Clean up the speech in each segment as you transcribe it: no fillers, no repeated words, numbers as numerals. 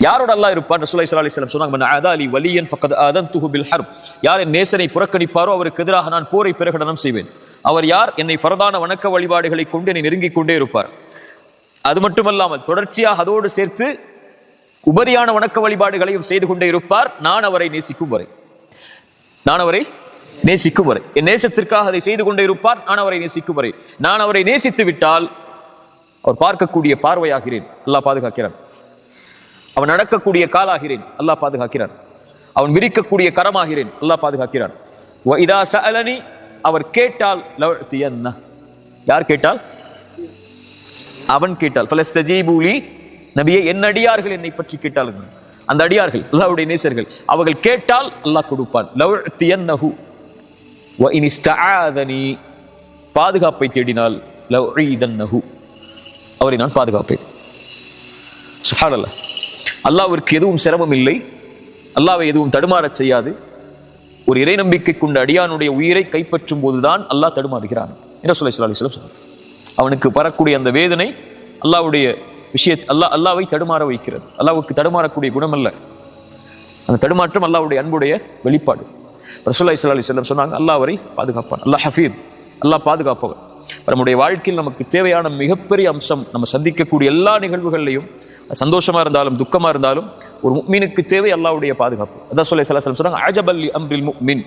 யாரோட அல்லாஹ் இருப்பார்? ரசூலுல்லாஹி ஸல்லல்லாஹு அலைஹி வஸல்லம் சொன்னாங்க, மன் ஆதாலி வலியன் ஃபக்கத் ஆதன்துஹு பில் ஹர்ப். யார் என் நேசனை புறக்கணிப்பாரோ அவருக்கு எதிராக நான் போரை பிரகடனம் செய்வேன். அவர் யார்? என்னை ஃபர்தான வணக்க வழிபாடுகளை கொண்டு என்னை நெருங்கிக் கொண்டே இருப்பார். அது மட்டுமல்லாமல் தொடர்ச்சியாக அதோடு சேர்த்து உபரியான வணக்க வழிபாடுகளையும் செய்து கொண்டே இருப்பார். நான் அவரை நேசிக்கும் வரை, என் நேசத்திற்காக அதை செய்து கொண்டே இருப்பார். நான் அவரை நேசிக்கும் வரை. நான் அவரை நேசித்து விட்டால் அவர் பார்க்கக்கூடிய பார்வையாகிறேன், அல்லாஹ் பாதுகாக்கிறான். அவன் நடக்கக்கூடிய காலாகிறேன், அல்லாஹ் பாதுகாக்கிறான். அவன் விரிக்கக்கூடிய கரமாகிறேன், அல்லாஹ் பாதுகாக்கிறான். இதா சஅலனி, அவர் கேட்டால் லவ்தியன்ன, யார் கேட்டால்? அவன் கேட்டால். ஃபலஸ்தஜீபூலி, நபியே என் அடியார்கள் என்னை பற்றி கேட்டால், அந்த அடியார்கள் அல்லாஹ்வுடைய நேசர்கள், அவர்கள் கேட்டால் அல்லாஹ் கொடுப்பான். லவ்தியன்னஹு வ இன் இஸ்தஆதனி, பாதுகாப்பை தேடினால் லவ்ஈதன்னஹு, அவரை நான் பாதுகாப்பேன். சுப்ஹானல்லாஹ். அல்லாஹ்விற்கு எதுவும் சிரமம் இல்லை, அல்லாஹ்வை எதுவும் தடுமாறச் செய்யாது. ஒரு இறை நம்பிக்கை கொண்ட அடியானுடைய உயிரை கைப்பற்றும் போதுதான் அல்லாஹ் தடுமாறுகிறான் என்று ரசூலுல்லாஹி ஸல்லல்லாஹு அலைஹி வஸல்லம். அவனுக்கு வரக்கூடிய அந்த வேதனை அல்லாஹ்வுடைய அல்லாஹ்வை தடுமாற வைக்கிறது. அல்லாஹ்வுக்கு தடுமாறக்கூடிய குணம் அல்ல, அந்த தடுமாற்றம் அல்லாஹ்வுடைய அன்புடைய வெளிப்பாடு. ரசூலுல்லாஹி ஸல்லல்லாஹு அலைஹி வஸல்லம் சொன்னாங்க, அல்லாஹ் அவரை பாதுகாப்பான். அல்லாஹ் ஹஃபீஸ், அல்லாஹ் பாதுகாப்பவர். நம்முடைய வாழ்க்கையில் நமக்கு தேவையான மிகப்பெரிய அம்சம், நம்ம சந்திக்கக்கூடிய எல்லா நிகழ்வுகள்லையும் சந்தோஷமா இருந்தாலும் துக்கமா இருந்தாலும் ஒரு முஃமினுக்கு தேவை அல்லாஹ்வுடைய பாதுகாப்பு. அதான் ரசூலுல்லாஹி ஸல்லல்லாஹு அலைஹி வஸல்லம் சொன்னாங்க, அஜபல் லி அம்ரில் முஃமின்,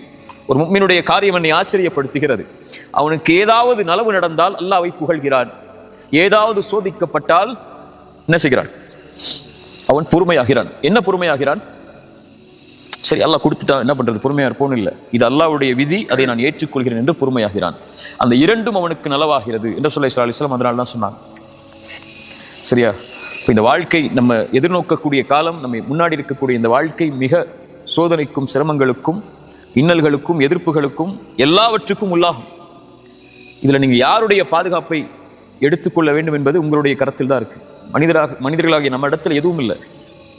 ஒரு முஃமினுடைய காரியம் என்னை ஆச்சரியப்படுத்துகிறது. அவனுக்கு ஏதாவது நலவு நடந்தால் அல்லாஹ்வை புகழ்கிறான், ஏதாவது சோதிக்கப்பட்டால் என்ன செய்கிறான்? அவன் பொறுமையாகிறான். என்ன பொறுமையாகிறான்? சரி அல்லாஹ் கொடுத்துட்டான், என்ன பண்றது, பொறுமையா இருப்போம் இல்லை, இது அல்லாஹ்வுடைய விதி, அதை நான் ஏற்றுக்கொள்கிறேன் என்று பொறுமையாகிறான். அந்த இரண்டும் அவனுக்கு நலவாகிறது என்று ரசூலுல்லாஹி ஸல்லல்லாஹு அலைஹி வஸல்லம் அதனால தான் சொன்னாங்க. சரியா? இந்த வாழ்க்கை நம்ம எதிர்நோக்கக்கூடிய காலம், நம்ம முன்னாடி இருக்கக்கூடிய இந்த வாழ்க்கை மிக சோதனைக்கும் சிரமங்களுக்கும் இன்னல்களுக்கும் எதிர்ப்புகளுக்கும் எல்லாவற்றுக்கும் உள்ளாகும். இதுல நீங்க யாருடைய பாதுகாப்பை எடுத்துக்கொள்ள வேண்டும் என்பது உங்களுடைய கருத்தில் தான் இருக்கு. மனிதர்களாகிய நம்ம இடத்துல எதுவும் இல்லை,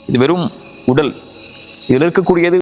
இது வெறும் உடல். இதில் இருக்கக்கூடியது